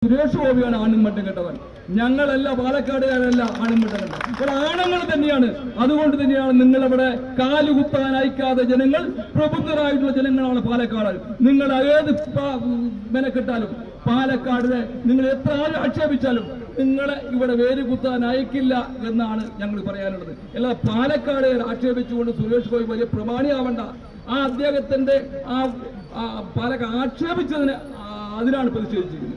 സുരേഷ് ഗോപിയാണ് ആണും മട്ടും കെട്ടവൻ. ഞങ്ങളല്ല, പാലക്കാടുകാരല്ല ആണും മട്ടും കെട്ടവൻ. ഇവിടെ ആണുങ്ങൾ തന്നെയാണ്. അതുകൊണ്ട് തന്നെയാണ് നിങ്ങളവിടെ കാലുകുത്താൻ അയക്കാതെ ജനങ്ങൾ, പ്രബുദ്ധരായിട്ടുള്ള ജനങ്ങളാണ് പാലക്കാട്. നിങ്ങൾ ഏത് മെനക്കെട്ടാലും പാലക്കാടിനെ നിങ്ങൾ എത്ര ആക്ഷേപിച്ചാലും നിങ്ങളെ ഇവിടെ വേര് കുത്താൻ അയക്കില്ല എന്നാണ് ഞങ്ങൾ പറയാനുള്ളത്. എല്ലാ പാലക്കാട് ആക്ഷേപിച്ചുകൊണ്ട് സുരേഷ് ഗോപി വലിയ പ്രമാണിയാവണ്ട. ആ അദ്ദേഹത്തിന്റെ പാലക്കാട് ആക്ഷേപിച്ചതിന് അതിനാണ് പ്രതിഷേധിച്ചിരിക്കുന്നത്.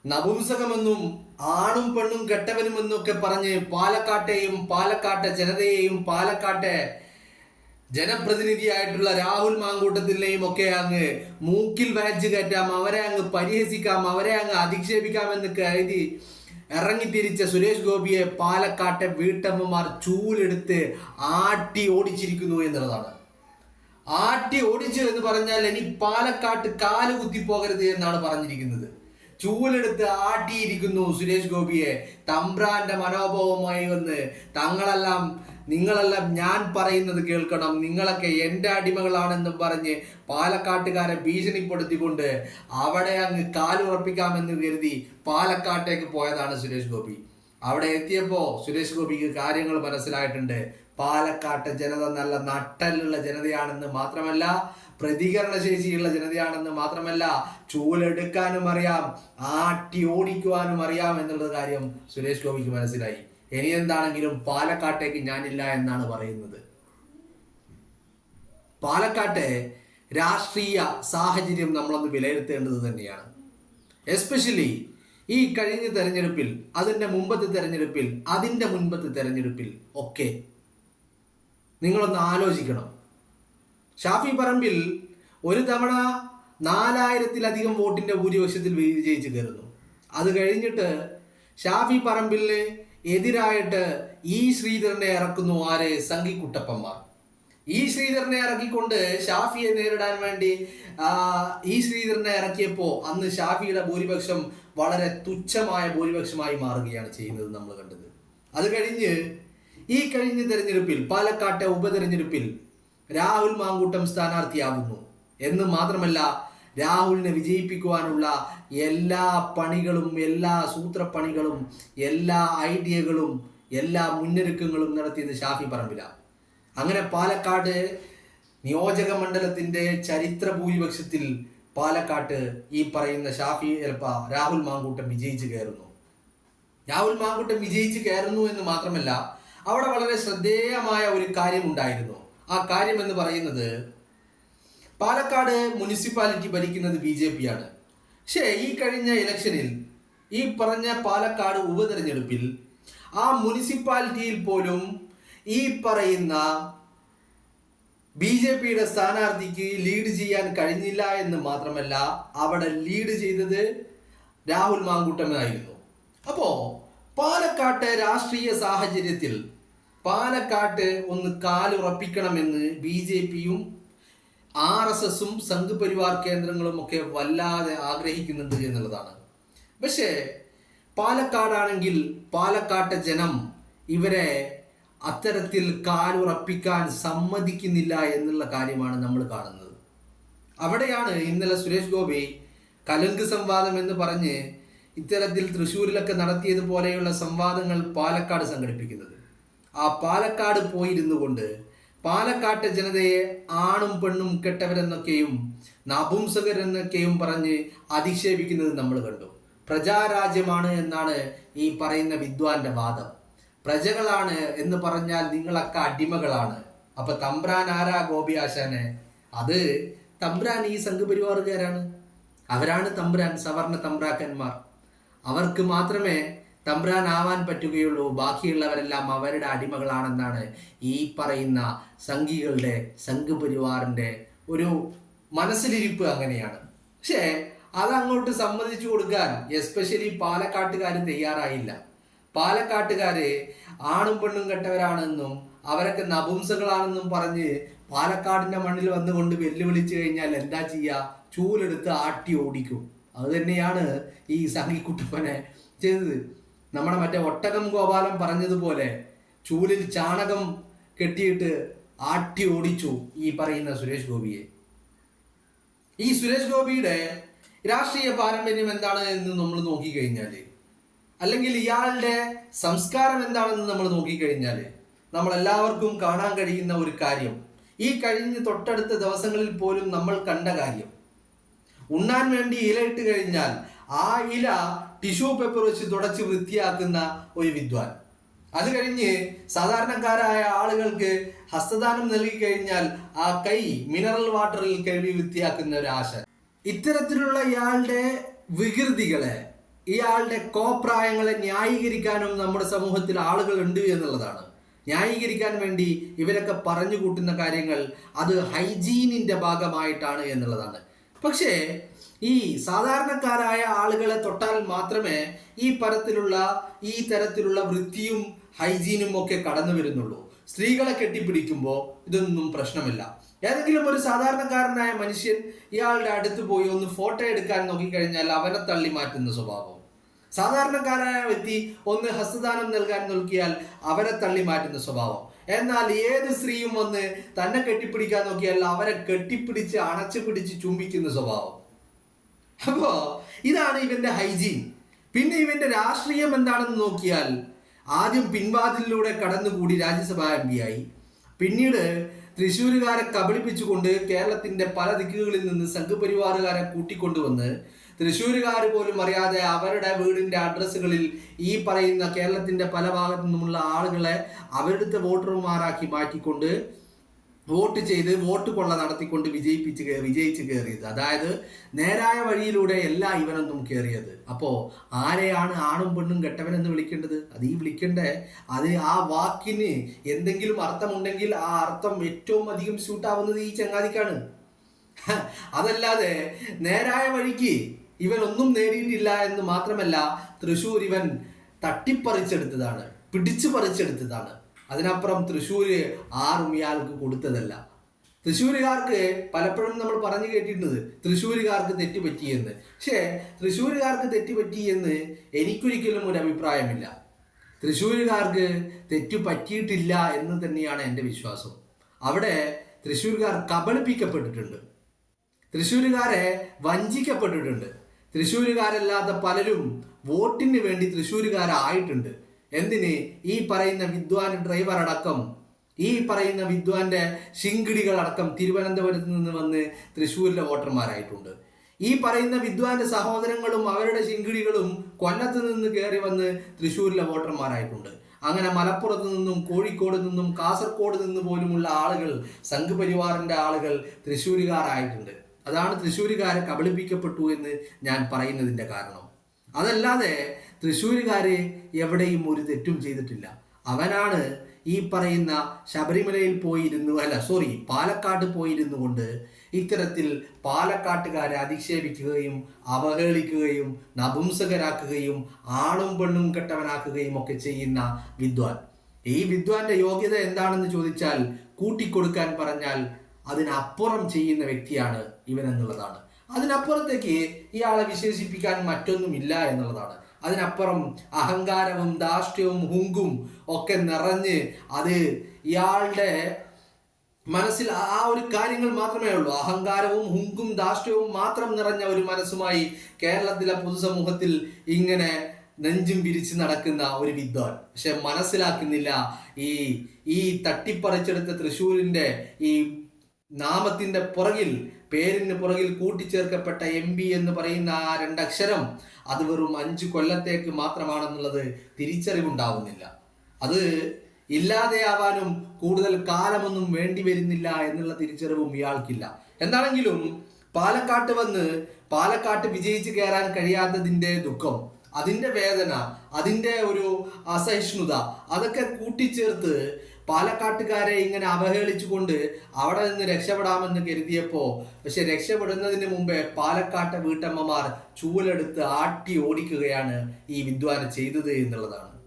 നപുംസകമെന്നും ആണും പെണ്ണും കെട്ടവനുമെന്നൊക്കെ പറഞ്ഞ് പാലക്കാട്ടെയും പാലക്കാട്ടെ ജനതയെയും പാലക്കാട്ടെ ജനപ്രതിനിധിയായിട്ടുള്ള രാഹുൽ മാങ്കൂട്ടത്തിനെയും ഒക്കെ അങ്ങ് മൂക്കിൽ വരച്ച് കയറ്റാം, അവരെ അങ്ങ് പരിഹസിക്കാം, അവരെ അങ്ങ് അധിക്ഷേപിക്കാമെന്ന് കരുതി ഇറങ്ങിത്തിരിച്ച സുരേഷ് ഗോപിയെ പാലക്കാട്ടെ വീട്ടമ്മമാർ ചൂലെടുത്ത് ആട്ടി ഓടിച്ചിരിക്കുന്നു എന്നുള്ളതാണ്. ആട്ടി ഓടിച്ചു എന്ന് പറഞ്ഞാൽ ഇനി പാലക്കാട്ട് കാല് കുത്തിപ്പോകരുത് എന്നാണ് പറഞ്ഞിരിക്കുന്നത്. ചൂലെടുത്ത് ആട്ടിയിരിക്കുന്നു സുരേഷ് ഗോപിയെ. തമ്പ്രാന്റെ മനോഭാവമായി വന്ന് നിങ്ങളെല്ലാം ഞാൻ പറയുന്നത് കേൾക്കണം, നിങ്ങളൊക്കെ എൻ്റെ അടിമകളാണെന്നും പറഞ്ഞ് പാലക്കാട്ടുകാരെ ഭീഷണിപ്പെടുത്തിക്കൊണ്ട് അവിടെ അങ്ങ് കാലുറപ്പിക്കാമെന്ന് കരുതി പാലക്കാട്ടേക്ക് പോയതാണ് സുരേഷ് ഗോപി. അവിടെ എത്തിയപ്പോൾ സുരേഷ് ഗോപിക്ക് കാര്യങ്ങൾ മനസ്സിലായിട്ടുണ്ട്. പാലക്കാട്ടെ ജനത നല്ല നട്ടലുള്ള ജനതയാണെന്ന് മാത്രമല്ല, പ്രതികരണശേഷിയുള്ള ജനതയാണെന്ന് മാത്രമല്ല, ചൂലെടുക്കാനും അറിയാം, ആട്ടി ഓടിക്കുവാനും അറിയാം എന്നുള്ള കാര്യം സുരേഷ് ഗോപിക്ക് മനസ്സിലായി. ഇനി എന്താണെങ്കിലും പാലക്കാട്ടേക്ക് ഞാനില്ല എന്നാണ് പറയുന്നത്. പാലക്കാട്ടെ രാഷ്ട്രീയ സാഹചര്യം നമ്മളൊന്ന് വിലയിരുത്തേണ്ടത് തന്നെയാണ്. എസ്പെഷ്യലി ഈ കഴിഞ്ഞ തെരഞ്ഞെടുപ്പിൽ, അതിൻ്റെ മുമ്പത്തെ തെരഞ്ഞെടുപ്പിൽ, അതിൻ്റെ മുൻപത്തെ തെരഞ്ഞെടുപ്പിൽ ഒക്കെ നിങ്ങളൊന്ന് ആലോചിക്കണം. ഷാഫി പറമ്പിൽ ഒരു തവണ 4000-ലധികം വോട്ടിന്റെ ഭൂരിപക്ഷത്തിൽ വിജയിച്ച് കയറുന്നു. അത് കഴിഞ്ഞിട്ട് ഷാഫി പറമ്പിലിന് എതിരായിട്ട് ഈ ശ്രീധരനെ ഇറക്കുന്നു. ആരെ? സംഘി കുട്ടപ്പന്മാർ. ഈ ശ്രീധരനെ ഇറക്കിക്കൊണ്ട് ഷാഫിയെ നേരിടാൻ വേണ്ടി ഈ ശ്രീധരനെ ഇറക്കിയപ്പോൾ അന്ന് ഷാഫിയുടെ ഭൂരിപക്ഷം വളരെ തുച്ഛമായ ഭൂരിപക്ഷമായി മാറുകയാണ് ചെയ്യുന്നത് നമ്മൾ കണ്ടത്. അത് കഴിഞ്ഞ് ഈ കഴിഞ്ഞ തെരഞ്ഞെടുപ്പിൽ, പാലക്കാട്ടെ ഉപതെരഞ്ഞെടുപ്പിൽ രാഹുൽ മാങ്കൂട്ടം സ്ഥാനാർത്ഥിയാകുന്നു എന്ന് മാത്രമല്ല, രാഹുലിനെ വിജയിപ്പിക്കുവാനുള്ള എല്ലാ പണികളും, എല്ലാ സൂത്രപ്പണികളും, എല്ലാ ഐഡിയകളും, എല്ലാ മുന്നൊരുക്കങ്ങളും നടത്തിയത് ഷാഫി പറമ്പിലാണ്. അങ്ങനെ പാലക്കാട് നിയോജക മണ്ഡലത്തിന്റെ ചരിത്ര ഭൂരിപക്ഷത്തിൽ പാലക്കാട്ട് ഈ പറയുന്ന രാഹുൽ മാങ്കൂട്ടം വിജയിച്ച് കയറുന്നു. രാഹുൽ മാങ്കൂട്ടം വിജയിച്ച് കയറുന്നു എന്ന് മാത്രമല്ല, അവിടെ വളരെ ശ്രദ്ധേയമായ ഒരു കാര്യം ഉണ്ടായിരുന്നു. ആ കാര്യം എന്ന് പറയുന്നത്, പാലക്കാട് മുനിസിപ്പാലിറ്റി ഭരിക്കുന്നത് BJP ആണ്. പക്ഷേ ഈ കഴിഞ്ഞ ഇലക്ഷനിൽ, ഈ പറഞ്ഞ പാലക്കാട് ഉപതെരഞ്ഞെടുപ്പിൽ ആ മുനിസിപ്പാലിറ്റിയിൽ പോലും ഈ പറയുന്ന BJPയുടെ സ്ഥാനാർത്ഥിക്ക് ലീഡ് ചെയ്യാൻ കഴിഞ്ഞില്ല എന്ന് മാത്രമല്ല, അവിടെ ലീഡ് ചെയ്തത് രാഹുൽ മാങ്കൂട്ടമായിരുന്നു. അപ്പോൾ പാലക്കാട്ടെ രാഷ്ട്രീയ സാഹചര്യത്തിൽ പാലക്കാട്ട് ഒന്ന് കാലുറപ്പിക്കണമെന്ന് BJPയും RSSും സംഘ് പരിവാർ കേന്ദ്രങ്ങളും ഒക്കെ വല്ലാതെ ആഗ്രഹിക്കുന്നുണ്ട് എന്നുള്ളതാണ്. പക്ഷേ പാലക്കാടാണെങ്കിൽ പാലക്കാട്ടെ ജനം ഇവരെ അത്തരത്തിൽ കാലുറപ്പിക്കാൻ സമ്മതിക്കുന്നില്ല എന്നുള്ള കാര്യമാണ് നമ്മൾ കാണുന്നത്. അവിടെയാണ് ഇന്നലെ സുരേഷ് ഗോപി കലുങ്ക് സംവാദം എന്ന് പറഞ്ഞ് ഇത്തരത്തിൽ തൃശ്ശൂരിലൊക്കെ നടത്തിയതുപോലെയുള്ള സംവാദങ്ങൾ പാലക്കാട് സംഘടിപ്പിക്കുന്നത്. ആ പാലക്കാട് പോയിരുന്നു കൊണ്ട് പാലക്കാട്ടെ ജനതയെ ആണും പെണ്ണും കെട്ടവരെന്നൊക്കെയും നപുംസകരെന്നൊക്കെയും പറഞ്ഞ് അധിക്ഷേപിക്കുന്നത് നമ്മൾ കണ്ടു. പ്രജാരാജ്യമാണ് എന്നാണ് ഈ പറയുന്ന വിദ്വാന്റെ വാദം. പ്രജകളാണ് എന്ന് പറഞ്ഞാൽ നിങ്ങളൊക്കെ അടിമകളാണ്. അപ്പൊ തമ്പ്രാൻ ആരാ ഗോപി ആശാനെ? അത് തമ്പ്രാൻ ഈ സംഘപരിവാറുകാരാണ്. അവരാണ് തമ്പ്രാൻ, സവർണ തമ്പ്രാക്കന്മാർ. അവർക്ക് മാത്രമേ തമ്പ്രാനാവാൻ പറ്റുകയുള്ളൂ, ബാക്കിയുള്ളവരെല്ലാം അവരുടെ അടിമകളാണെന്നാണ് ഈ പറയുന്ന സംഘികളുടെ സംഘപരിവാറിന്റെ ഒരു മനസ്സിലിരിപ്പ്. അങ്ങനെയാണ്. പക്ഷേ അതങ്ങോട്ട് സമ്മതിച്ചു കൊടുക്കാൻ എസ്പെഷ്യലി പാലക്കാട്ടുകാർ തയ്യാറായില്ല. പാലക്കാട്ടുകാര് ആണും പെണ്ണും കെട്ടവരാണെന്നും അവരൊക്കെ നപുംസകളാണെന്നും പറഞ്ഞ് പാലക്കാടിന്റെ മണ്ണിൽ വന്നുകൊണ്ട് വെല്ലുവിളിച്ചു കഴിഞ്ഞാൽ എന്താ ചെയ്യുക? ചൂലെടുത്ത് ആട്ടി ഓടിക്കും. അത് തന്നെയാണ് ഈ സംഘിക്കുട്ടപ്പനെ ചെയ്തത്. നമ്മുടെ മറ്റേ ഒട്ടകം ഗോപാലൻ പറഞ്ഞതുപോലെ ചൂലിൽ ചാണകം കെട്ടിയിട്ട് ആട്ടി ഓടിച്ചു ഈ പറയുന്ന സുരേഷ് ഗോപിയെ. ഈ സുരേഷ് ഗോപിയുടെ രാഷ്ട്രീയ പാരമ്പര്യം എന്താണ് എന്ന് നമ്മൾ നോക്കിക്കഴിഞ്ഞാൽ, അല്ലെങ്കിൽ ഇയാളുടെ സംസ്കാരം എന്താണെന്ന് നമ്മൾ നോക്കിക്കഴിഞ്ഞാൽ, നമ്മളെല്ലാവർക്കും കാണാൻ കഴിയുന്ന ഒരു കാര്യം, ഈ കഴിഞ്ഞ തൊട്ടടുത്ത ദിവസങ്ങളിൽ പോലും നമ്മൾ കണ്ട കാര്യം, ഉണ്ണാൻ വേണ്ടി ഇലയിട്ട് കഴിഞ്ഞാൽ ആ ഇല ടിഷ്യൂ പേപ്പർ വെച്ച് തുടച്ച് വൃത്തിയാക്കുന്ന ഒരു വിദ്വാൻ. അത് കഴിഞ്ഞ് സാധാരണക്കാരായ ആളുകൾക്ക് ഹസ്തദാനം നൽകി കഴിഞ്ഞാൽ ആ കൈ മിനറൽ വാട്ടറിൽ കഴുകി വൃത്തിയാക്കുന്ന ഒരു ആശാൻ. ഇത്തരത്തിലുള്ള ഇയാളുടെ വികൃതികളെ, ഇയാളുടെ കോപ്രായങ്ങളെ ന്യായീകരിക്കാനും നമ്മുടെ സമൂഹത്തിൽ ആളുകൾ ഉണ്ട് എന്നുള്ളതാണ്. ന്യായീകരിക്കാൻ വേണ്ടി ഇവരൊക്കെ പറഞ്ഞു കൂട്ടുന്ന കാര്യങ്ങൾ അത് ഹൈജീനിന്റെ ഭാഗമായിട്ടാണ് എന്നുള്ളതാണ്. പക്ഷേ ഈ സാധാരണക്കാരായ ആളുകളെ തൊട്ടാൽ മാത്രമേ ഈ തരത്തിലുള്ള വൃത്തിയും ഹൈജീനും ഒക്കെ കടന്നു വരുന്നുള്ളൂ. സ്ത്രീകളെ കെട്ടിപ്പിടിക്കുമ്പോൾ ഇതൊന്നും പ്രശ്നമില്ല. ഏതെങ്കിലും ഒരു സാധാരണക്കാരനായ മനുഷ്യൻ ഇയാളുടെ അടുത്ത് പോയി ഒന്ന് ഫോട്ടോ എടുക്കാൻ നോക്കിക്കഴിഞ്ഞാൽ അവനെ തള്ളി മാറ്റുന്ന സ്വഭാവം. സാധാരണക്കാരായ വ്യക്തി ഒന്ന് ഹസ്തദാനം നൽകാൻ നോക്കിയാൽ അവരെ തള്ളി മാറ്റുന്ന സ്വഭാവം. എന്നാൽ ഏത് സ്ത്രീയും വന്ന് തന്നെ കെട്ടിപ്പിടിക്കാൻ നോക്കിയാൽ അവരെ കെട്ടിപ്പിടിച്ച് അണച്ചു പിടിച്ച് ചുംബിക്കുന്ന സ്വഭാവം. അപ്പോ ഇതാണ് ഇവന്റെ ഹൈജീൻ. പിന്നെ ഇവന്റെ രാഷ്ട്രീയം എന്താണെന്ന് നോക്കിയാൽ, ആദ്യം പിൻവാതിലിലൂടെ കടന്നുകൂടി രാജ്യസഭാ MP ആയി. പിന്നീട് തൃശ്ശൂരുകാരെ കബളിപ്പിച്ചുകൊണ്ട് കേരളത്തിന്റെ പല ദിക്കുകളിൽ നിന്ന് സംഘപരിവാറുകാരെ കൂട്ടിക്കൊണ്ടുവന്ന് തൃശ്ശൂരുകാർ പോലും അറിയാതെ അവരുടെ വീടിന്റെ അഡ്രസ്സുകളിൽ ഈ പറയുന്ന കേരളത്തിന്റെ പല ഭാഗത്തു നിന്നുമുള്ള ആളുകളെ അവരുടെ വോട്ടർമാരാക്കി മാറ്റിക്കൊണ്ട് വോട്ട് ചെയ്ത് വോട്ട് കൊള്ള നടത്തിക്കൊണ്ട് വിജയിച്ച് കയറിയത്. അതായത് നേരായ വഴിയിലൂടെ അല്ല ഇവനൊന്നും കയറിയത്. അപ്പോൾ ആരെയാണ് ആണും പെണ്ണും കെട്ടവനെന്ന് വിളിക്കേണ്ടത്? അത് ഈ വിളിക്കണ്ടേ, അത് ആ വാക്കിന് എന്തെങ്കിലും അർത്ഥമുണ്ടെങ്കിൽ ആ അർത്ഥം ഏറ്റവും അധികം സ്യൂട്ടാവുന്നത് ഈ ചങ്ങാതിക്കാണ്. അതല്ലാതെ നേരായ വഴിക്ക് ഇവൻ ഒന്നും നേടിയിട്ടില്ല എന്ന് മാത്രമല്ല, തൃശ്ശൂർ ഇവൻ തട്ടിപ്പറിച്ചെടുത്തതാണ്, പിടിച്ചു പറിച്ചെടുത്തതാണ്. അതിനപ്പുറം തൃശ്ശൂര് ആരും ഇയാൾക്ക് കൊടുത്തതല്ല. തൃശ്ശൂരുകാർക്ക് പലപ്പോഴും നമ്മൾ പറഞ്ഞു കേട്ടിട്ടുണ്ട് തൃശ്ശൂരുകാർക്ക് തെറ്റുപറ്റിയെന്ന്. പക്ഷേ തൃശ്ശൂരുകാർക്ക് തെറ്റുപറ്റിയെന്ന് എനിക്കൊരിക്കലും ഒരു അഭിപ്രായമില്ല. തൃശ്ശൂരുകാർക്ക് തെറ്റു പറ്റിയിട്ടില്ല എന്ന് തന്നെയാണ് എൻ്റെ വിശ്വാസം. അവിടെ തൃശ്ശൂരുകാർ കബളിപ്പിക്കപ്പെട്ടിട്ടുണ്ട്, തൃശ്ശൂരുകാരെ വഞ്ചിക്കപ്പെട്ടിട്ടുണ്ട്. തൃശ്ശൂരുകാരല്ലാത്ത പലരും വോട്ടിന് വേണ്ടി തൃശ്ശൂരുകാരായിട്ടുണ്ട്. എന്തിന്? ഈ പറയുന്ന വിദ്വാൻ ഡ്രൈവർ അടക്കം, ഈ പറയുന്ന വിദ്വാന്റെ ശിങ്കിടികളടക്കം തിരുവനന്തപുരത്ത് നിന്ന് വന്ന് തൃശ്ശൂരിലെ വോട്ടർമാരായിട്ടുണ്ട്. ഈ പറയുന്ന വിദ്വാന്റെ സഹോദരങ്ങളും അവരുടെ ശിങ്കിടികളും കൊല്ലത്ത് നിന്ന് കയറി വന്ന് തൃശ്ശൂരിലെ വോട്ടർമാരായിട്ടുണ്ട്. അങ്ങനെ മലപ്പുറത്ത് നിന്നും കോഴിക്കോട് നിന്നും കാസർഗോഡ് നിന്ന് പോലുമുള്ള ആളുകൾ, സംഘപരിവാറിന്റെ ആളുകൾ തൃശ്ശൂരുകാരായിട്ടുണ്ട്. അതാണ് തൃശ്ശൂരുകാരെ കബളിപ്പിക്കപ്പെട്ടു എന്ന് ഞാൻ പറയുന്നതിൻ്റെ കാരണം. അതല്ലാതെ തൃശ്ശൂരുകാര് എവിടെയും ഒരു തെറ്റും ചെയ്തിട്ടില്ല. അവനാണ് ഈ പറയുന്ന ശബരിമലയിൽ പാലക്കാട് പോയിരുന്നു കൊണ്ട് ഇത്തരത്തിൽ പാലക്കാട്ടുകാരെ അധിക്ഷേപിക്കുകയും അവഹേളിക്കുകയും നപുംസകരാക്കുകയും ആണും പെണ്ണും കെട്ടവനാക്കുകയും ഒക്കെ ചെയ്യുന്ന വിദ്വാൻ. ഈ വിദ്വാന്റെ യോഗ്യത എന്താണെന്ന് ചോദിച്ചാൽ, കൂട്ടിക്കൊടുക്കാൻ പറഞ്ഞാൽ അതിനപ്പുറം ചെയ്യുന്ന വ്യക്തിയാണ് ഇവൻ എന്നുള്ളതാണ്. അതിനപ്പുറത്തേക്ക് ഇയാളെ വിശേഷിപ്പിക്കാൻ മറ്റൊന്നുമില്ല എന്നുള്ളതാണ്. അതിനപ്പുറം അഹങ്കാരവും ധാർഷ്ട്യവും ഹുങ്കും ഒക്കെ നിറഞ്ഞ് അത് ഇയാളുടെ മനസ്സിൽ ആ ഒരു കാര്യങ്ങൾ മാത്രമേ ഉള്ളൂ. അഹങ്കാരവും ഹുങ്കും ധാർഷ്ട്യവും മാത്രം നിറഞ്ഞ ഒരു മനസ്സുമായി കേരളത്തിലെ പൊതുസമൂഹത്തിൽ ഇങ്ങനെ നെഞ്ചും വിരിച്ച് നടക്കുന്ന ഒരു വിദ്വാൻ. പക്ഷെ മനസ്സിലാക്കുന്നില്ല ഈ തട്ടിപ്പറിച്ചെടുത്ത തൃശ്ശൂരിന്റെ ഈ നാമത്തിന്റെ പുറകിൽ, പേരിന് പുറകിൽ കൂട്ടിച്ചേർക്കപ്പെട്ട MP എന്ന് പറയുന്ന ആ രണ്ടക്ഷരം അത് വെറും 5 കൊല്ലത്തേക്ക് മാത്രമാണെന്നുള്ളത് തിരിച്ചറിവുണ്ടാവുന്നില്ല. അത് ഇല്ലാതെയാവാനും കൂടുതൽ കാലമൊന്നും വേണ്ടി വരുന്നില്ല എന്നുള്ള തിരിച്ചറിവും ഇയാൾക്കില്ല. എന്താണെങ്കിലും പാലക്കാട്ട് വിജയിച്ച് കയറാൻ കഴിയാത്തതിൻ്റെ ദുഃഖം അതിൻ്റെ വേദന, അതിൻ്റെ ഒരു അസഹിഷ്ണുത അതൊക്കെ കൂട്ടിച്ചേർത്ത് പാലക്കാട്ടുകാരെ ഇങ്ങനെ അവഹേളിച്ചുകൊണ്ട് അവിടെ നിന്ന് രക്ഷപ്പെടാമെന്ന് കരുതിയപ്പോൾ പക്ഷെ രക്ഷപ്പെടുന്നതിന് മുമ്പേ പാലക്കാട്ടെ വീട്ടമ്മമാർ ചൂലെടുത്ത് ആട്ടി ഓടിക്കുകയാണ് ഈ വിദ്വാനെ ചെയ്തത് എന്നുള്ളതാണ്.